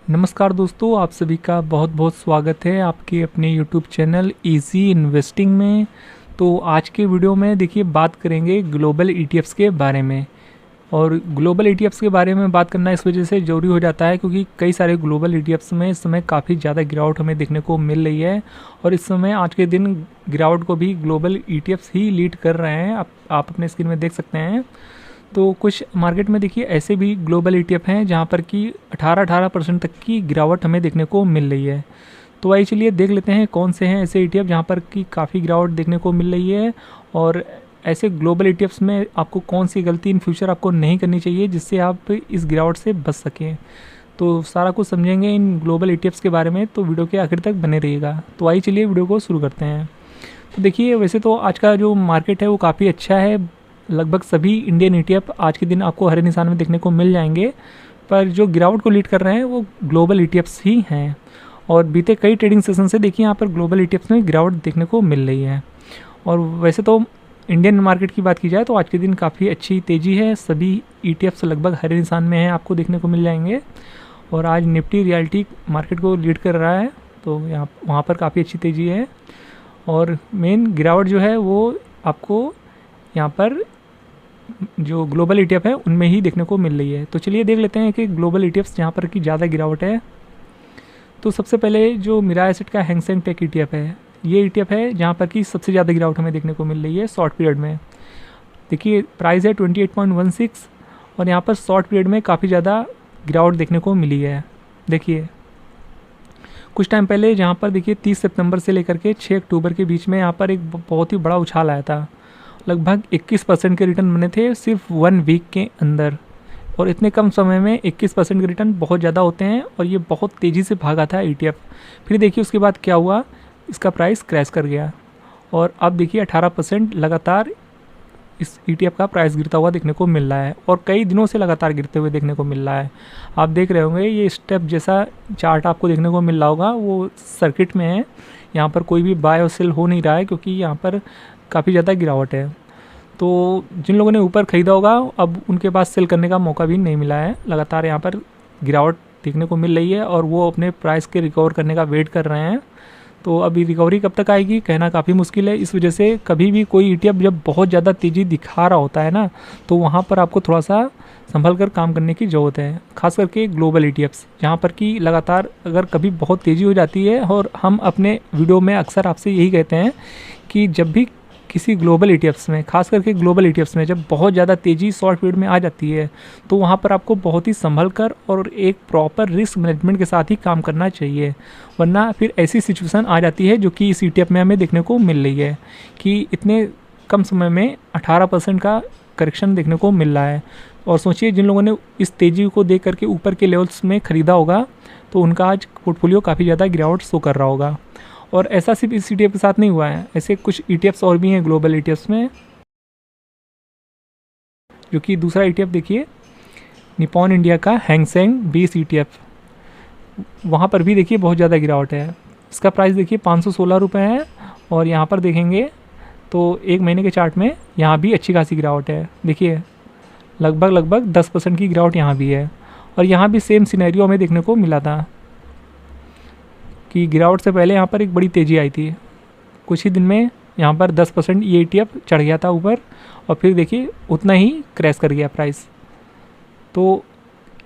नमस्कार दोस्तों, आप सभी का बहुत बहुत स्वागत है आपके अपने यूट्यूब चैनल इजी इन्वेस्टिंग में। तो आज के वीडियो में देखिए बात करेंगे ग्लोबल ईटीएफ्स के बारे में। और ग्लोबल ईटीएफ्स के बारे में बात करना इस वजह से ज़रूरी हो जाता है क्योंकि कई सारे ग्लोबल ईटीएफ्स में इस समय काफ़ी ज़्यादा गिरावट हमें देखने को मिल रही है। और इस समय आज के दिन गिरावट को भी ग्लोबल ईटीएफ्स ही लीड कर रहे हैं। आप अपने स्क्रीन में देख सकते हैं। तो कुछ मार्केट में देखिए ऐसे भी ग्लोबल ईटीएफ हैं जहाँ पर कि 18% तक की गिरावट हमें देखने को मिल रही है। तो आइए चलिए देख लेते हैं कौन से हैं ऐसे ईटीएफ जहाँ पर कि काफ़ी गिरावट देखने को मिल रही है, और ऐसे ग्लोबल ईटीएफ्स में आपको कौन सी गलती इन फ्यूचर आपको नहीं करनी चाहिए जिससे आप इस गिरावट से बच सकें। तो सारा कुछ समझेंगे इन ग्लोबल ईटीएफ्स के बारे में, तो वीडियो के आखिर तक बने रहिएगा। तो आइए चलिए वीडियो को शुरू करते हैं। तो देखिए वैसे तो आज का जो मार्केट है वो काफ़ी अच्छा है। लगभग सभी इंडियन ईटीएफ आज के दिन आपको हरे निशान में देखने को मिल जाएंगे, पर जो गिरावट को लीड कर रहे हैं वो ग्लोबल ईटीएफ्स ही हैं। और बीते कई ट्रेडिंग सेशन से देखिए यहाँ पर ग्लोबल ईटीएफ्स में गिरावट देखने को मिल रही है। और वैसे तो इंडियन मार्केट की बात की जाए तो आज के दिन काफ़ी अच्छी तेज़ी है। सभी ईटीएफ्स लगभग हरे निशान में हैं, आपको देखने को मिल जाएंगे। और आज निफ्टी रियल्टी मार्केट को लीड कर रहा है, तो यहाँ वहाँ पर काफ़ी अच्छी तेज़ी है। और मेन गिरावट जो है वो आपको यहाँ पर जो ग्लोबल ईटीएफ है उनमें ही देखने को मिल रही है। तो चलिए देख लेते हैं कि ग्लोबल ईटीएफ्स जहाँ पर की ज़्यादा गिरावट है। तो सबसे पहले जो मिराज एसेट का हैंगसेंग टेक ईटीएफ है, ये ईटीएफ है जहाँ पर की सबसे ज़्यादा गिरावट हमें देखने को मिल रही है शॉर्ट पीरियड में। देखिए प्राइस है 28.16 और यहाँ पर शॉर्ट पीरियड में काफ़ी ज़्यादा गिरावट देखने को मिली है। देखिए कुछ टाइम पहले जहाँ पर देखिए 30 सितंबर से लेकर के 6 अक्टूबर के बीच में यहाँ पर एक बहुत ही बड़ा उछाल आया था। लगभग 21% के रिटर्न बने थे सिर्फ 1 वीक के अंदर। और इतने कम समय में 21% के रिटर्न बहुत ज़्यादा होते हैं, और ये बहुत तेज़ी से भागा था ईटीएफ। फिर देखिए उसके बाद क्या हुआ, इसका प्राइस क्रैश कर गया। और अब देखिए 18% लगातार इस ईटीएफ का प्राइस गिरता हुआ देखने को मिल रहा है, और कई दिनों से लगातार गिरते हुए देखने को मिल रहा है। आप देख रहे होंगे ये स्टेप जैसा चार्ट आपको देखने को मिल रहा होगा, वो सर्किट में है। यहाँ पर कोई भी बाय और सेल हो नहीं रहा है क्योंकि यहाँ पर काफ़ी ज़्यादा गिरावट है। तो जिन लोगों ने ऊपर ख़रीदा होगा अब उनके पास सेल करने का मौका भी नहीं मिला है। लगातार यहाँ पर गिरावट देखने को मिल रही है और वो अपने प्राइस के रिकवर करने का वेट कर रहे हैं। तो अभी रिकवरी कब तक आएगी कहना काफ़ी मुश्किल है। इस वजह से कभी भी कोई ईटीएफ जब बहुत ज़्यादा तेज़ी दिखा रहा होता है ना, तो वहाँ पर आपको थोड़ा सा संभल कर काम करने की ज़रूरत है। खास करके ग्लोबल ईटीएफ्स जहाँ पर कि लगातार अगर कभी बहुत तेज़ी हो जाती है, और हम अपने वीडियो में अक्सर आपसे यही कहते हैं कि जब भी किसी ग्लोबल ईटीएफ्स में, खास करके ग्लोबल ईटीएफ्स में जब बहुत ज़्यादा तेज़ी शॉर्ट पीरियड में आ जाती है, तो वहाँ पर आपको बहुत ही संभल कर और एक प्रॉपर रिस्क मैनेजमेंट के साथ ही काम करना चाहिए। वरना फिर ऐसी सिचुएशन आ जाती है जो कि इस ईटीएफ में हमें देखने को मिल रही है कि इतने कम समय में 18% का करेक्शन देखने को मिल रहा है। और सोचिए जिन लोगों ने इस तेज़ी को देख करके ऊपर के लेवल्स में ख़रीदा होगा तो उनका आज पोर्टफोलियो काफ़ी ज़्यादा गिरावट शो कर रहा होगा। और ऐसा सिर्फ इस ईटीएफ के साथ नहीं हुआ है, ऐसे कुछ ईटीएफ्स और भी हैं ग्लोबल ईटीएफ्स में। जो कि दूसरा ईटीएफ देखिए निपॉन इंडिया का हैंगसेंग 20 ईटीएफ, वहाँ पर भी देखिए बहुत ज़्यादा गिरावट है। इसका प्राइस देखिए 516 रुपये है, और यहाँ पर देखेंगे तो एक महीने के चार्ट में यहाँ भी अच्छी खासी गिरावट है। देखिए लगभग 10% की गिरावट यहाँ भी है। और यहाँ भी सेम सिनेरियो हमें देखने को मिला था कि गिरावट से पहले यहाँ पर एक बड़ी तेज़ी आई थी। कुछ ही दिन में यहाँ पर 10% ये ईटीएफ चढ़ गया था ऊपर, और फिर देखिए उतना ही क्रैश कर गया प्राइस। तो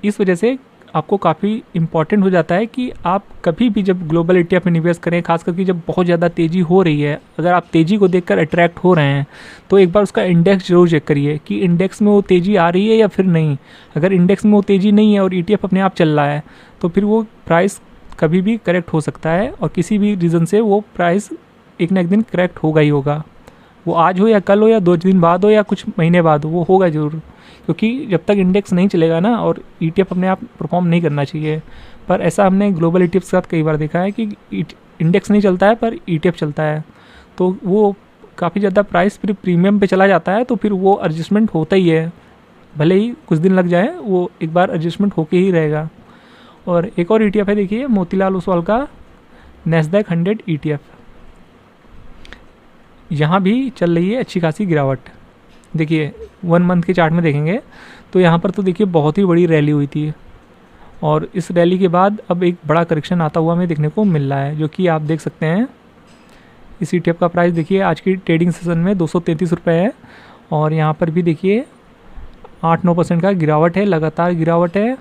इस वजह से आपको काफ़ी इम्पॉर्टेंट हो जाता है कि आप कभी भी जब ग्लोबल ईटीएफ में निवेश करें, खास करके जब बहुत ज़्यादा तेज़ी हो रही है, अगर आप तेज़ी को देखकर अट्रैक्ट हो रहे हैं तो एक बार उसका इंडेक्स जरूर चेक करिए कि इंडेक्स में वो तेज़ी आ रही है या फिर नहीं। अगर इंडेक्स में वो तेज़ी नहीं है और ईटीएफ अपने आप चल रहा है, तो फिर वो प्राइस कभी भी करेक्ट हो सकता है, और किसी भी रीज़न से वो प्राइस एक ना एक दिन करेक्ट होगा ही होगा। वो आज हो या कल हो या 2 दिन बाद हो या कुछ महीने बाद हो, वो होगा ज़रूर। क्योंकि जब तक इंडेक्स नहीं चलेगा ना, और ईटीएफ अपने आप परफॉर्म नहीं करना चाहिए। पर ऐसा हमने ग्लोबल ईटीएफ के साथ कई बार देखा है कि इंडेक्स नहीं चलता है पर ईटीएफ चलता है, तो वो काफ़ी ज़्यादा प्राइस फिर प्रीमियम पे चला जाता है। तो फिर वो एडजस्टमेंट होता ही है, भले ही कुछ दिन लग जाए, वो एक बार एडजस्टमेंट होके ही रहेगा। और एक और ईटीएफ है देखिए मोतीलाल ओसवाल का नैस्डैक 100 ईटीएफ, यहाँ भी चल रही है अच्छी खासी गिरावट। देखिए 1 मंथ के चार्ट में देखेंगे तो यहाँ पर तो देखिए बहुत ही बड़ी रैली हुई थी, और इस रैली के बाद अब एक बड़ा करेक्शन आता हुआ हमें देखने को मिल रहा है, जो कि आप देख सकते हैं। इस ETF का प्राइस देखिए आज की ट्रेडिंग सेशन में 233 रुपये है, और यहाँ पर भी देखिए 8-9% का गिरावट है, लगातार गिरावट है।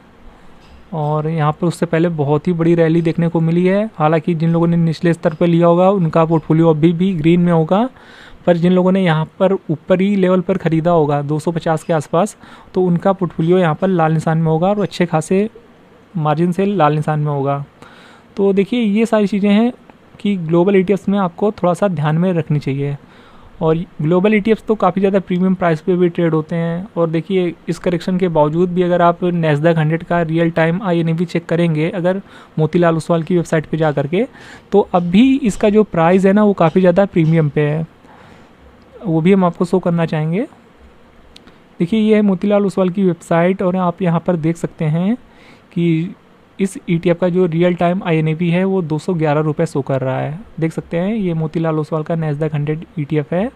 और यहाँ पर उससे पहले बहुत ही बड़ी रैली देखने को मिली है। हालांकि जिन लोगों ने निचले स्तर पर लिया होगा उनका पोर्टफोलियो अभी भी ग्रीन में होगा, पर जिन लोगों ने यहाँ पर ऊपरी लेवल पर ख़रीदा होगा 250 के आसपास, तो उनका पोर्टफोलियो यहाँ पर लाल निशान में होगा और अच्छे खासे मार्जिन से लाल निशान में होगा। तो देखिए ये सारी चीज़ें हैं कि ग्लोबल ETFs में आपको थोड़ा सा ध्यान में रखनी चाहिए। और ग्लोबल ETFs तो काफ़ी ज़्यादा प्रीमियम प्राइस पे भी ट्रेड होते हैं। और देखिए इस करेक्शन के बावजूद भी अगर आप नैस्डैक 100 का रियल टाइम INAV चेक करेंगे अगर मोतीलाल ओसवाल की वेबसाइट पे जा करके, तो अब भी इसका जो प्राइस है ना वो काफ़ी ज़्यादा प्रीमियम पे है। वो भी हम आपको शो करना चाहेंगे। देखिए ये है मोतीलाल ओसवाल की वेबसाइट, और आप यहाँ पर देख सकते हैं कि इस ETF का जो रियल टाइम INAV है वो 211 रुपये शो कर रहा है। देख सकते हैं ये मोतीलाल ओसवाल का नैस्डैक 100 ETF है,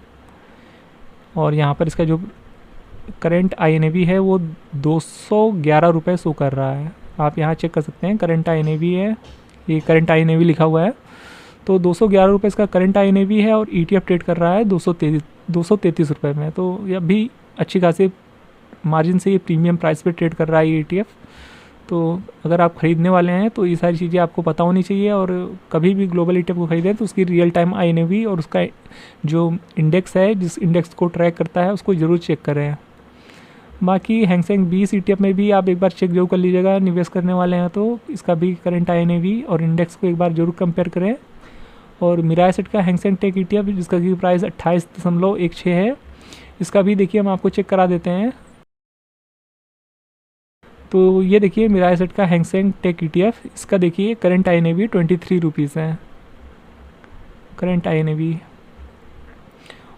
और यहाँ पर इसका जो करंट INAV है वो 211 रुपये शो कर रहा है। आप यहाँ चेक कर सकते हैं, करंट INAV है, ये करंट INAV लिखा हुआ है। तो 211 रुपये इसका करंट INAV है, और ETF ट्रेड कर रहा है 233 रुपये में। तो ये भी अच्छी खासी मार्जिन से ये प्रीमियम प्राइस पे ट्रेड कर रहा है ये ETF। तो अगर आप ख़रीदने वाले हैं तो ये सारी चीज़ें आपको पता होनी चाहिए, और कभी भी ग्लोबल ETF को ख़रीदें तो उसकी रियल टाइम INAV और उसका जो इंडेक्स है, जिस इंडेक्स को ट्रैक करता है, उसको ज़रूर चेक करें। बाकी हैंगसेंग 20 ETF में भी आप एक बार चेक जरूर कर लीजिएगा, निवेश करने वाले हैं तो इसका भी करंट INAV और इंडेक्स को एक बार ज़रूर कंपेयर करें। और मिराई एसेट का हैंगसेंग टेक ETF जिसका की प्राइस 28.16 है, इसका भी देखिए हम आपको चेक करा देते हैं। तो ये देखिए मिराई एसेट का हैंगसेंग टेक ETF, इसका देखिए करंट INAV 23 रुपीज़ है, करंट INAV,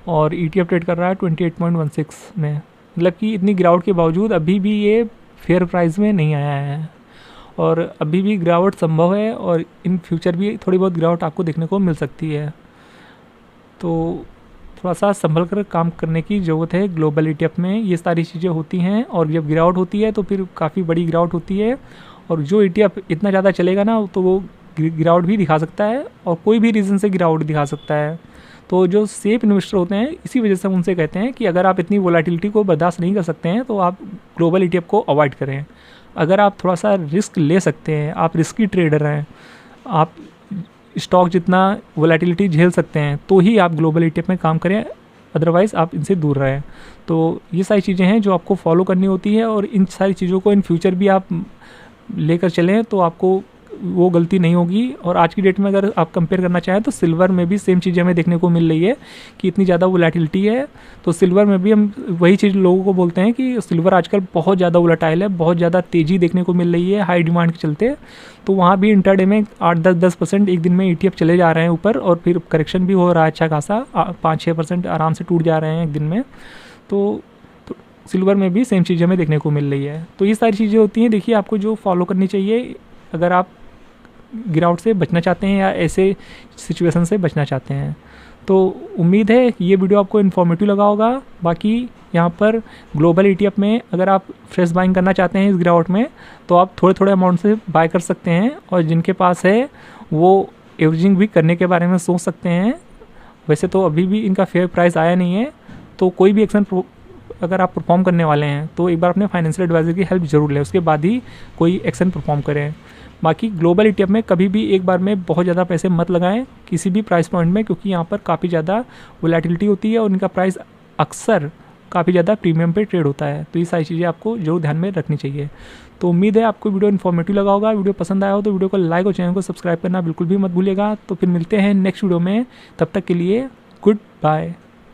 और ETF ट्रेड कर रहा है 28.16 में। मतलब कि इतनी गिरावट के बावजूद अभी भी ये फेयर प्राइस में नहीं आया है, और अभी भी गिरावट संभव है, और इन फ्यूचर भी थोड़ी बहुत गिरावट आपको देखने को मिल सकती है। तो थोड़ा सा संभल कर काम करने की ज़रूरत है। ग्लोबल ETF में ये सारी चीज़ें होती हैं, और जब गिरावट होती है तो फिर काफ़ी बड़ी गिरावट होती है, और जो ETF इतना ज़्यादा चलेगा ना तो वो गिरावट भी दिखा सकता है, और कोई भी रीज़न से गिरावट दिखा सकता है। तो जो सेफ इन्वेस्टर होते हैं, इसी वजह से हम उनसे कहते हैं कि अगर आप इतनी वोलेटिलिटी को बर्दाश्त नहीं कर सकते हैं तो आप ग्लोबल ETF को अवॉइड करें। अगर आप थोड़ा सा रिस्क ले सकते हैं, आप रिस्की ट्रेडर हैं, आप स्टॉक जितना वोलेटिलिटी झेल सकते हैं, तो ही आप ग्लोबल ETF में काम करें, अदरवाइज़ आप इनसे दूर रहें। तो ये सारी चीज़ें हैं जो आपको फॉलो करनी होती है, और इन सारी चीज़ों को इन फ्यूचर भी आप लेकर चलें तो आपको वो गलती नहीं होगी। और आज की डेट में अगर आप कंपेयर करना चाहें तो सिल्वर में भी सेम चीज़ें हमें देखने को मिल रही है कि इतनी ज़्यादा वोलेटिलिटी है, तो सिल्वर में भी हम वही चीज़ लोगों को बोलते हैं कि सिल्वर आजकल बहुत ज़्यादा वोलेटाइल है, बहुत ज़्यादा तेज़ी देखने को मिल रही है हाई डिमांड के चलते। तो वहाँ भी इंटरडे में 8-10% एक दिन में ETF चले जा रहे हैं ऊपर, और फिर करेक्शन भी हो रहा है अच्छा खासा, 5-6% आराम से टूट जा रहे हैं एक दिन में। तो सिल्वर में भी सेम चीज़ हमें देखने को मिल रही है। तो ये सारी चीज़ें होती हैं, देखिए आपको जो फॉलो करनी चाहिए अगर आप गिरावट से बचना चाहते हैं या ऐसे सिचुएशन से बचना चाहते हैं। तो उम्मीद है कि ये वीडियो आपको इन्फॉर्मेटिव लगा होगा। बाकी यहाँ पर ग्लोबल ETF में अगर आप फ्रेश बाइंग करना चाहते हैं इस गिरावट में, तो आप थोड़े थोड़े अमाउंट से बाय कर सकते हैं, और जिनके पास है वो एवरेजिंग भी करने के बारे में सोच सकते हैं। वैसे तो अभी भी इनका फेयर प्राइस आया नहीं है, तो कोई भी एक्शन अगर आप परफॉर्म करने वाले हैं तो एक बार अपने फाइनेंशियल एडवाइज़र की हेल्प ज़रूर लें, उसके बाद ही कोई एक्शन परफॉर्म करें। बाकी ग्लोबल ETF में कभी भी एक बार में बहुत ज़्यादा पैसे मत लगाएं किसी भी प्राइस पॉइंट में, क्योंकि यहाँ पर काफ़ी ज़्यादा वोलेटिलिटी होती है और इनका प्राइस अक्सर काफ़ी ज़्यादा प्रीमियम पे ट्रेड होता है। तो ये सारी चीज़ें आपको जरूर ध्यान में रखनी चाहिए। तो उम्मीद है आपको वीडियो इन्फॉर्मेटिव लगा होगा। वीडियो पसंद आया हो तो वीडियो को लाइक और चैनल को सब्सक्राइब करना बिल्कुल भी मत भूलिएगा। तो फिर मिलते हैं नेक्स्ट वीडियो में, तब तक के लिए गुड बाय।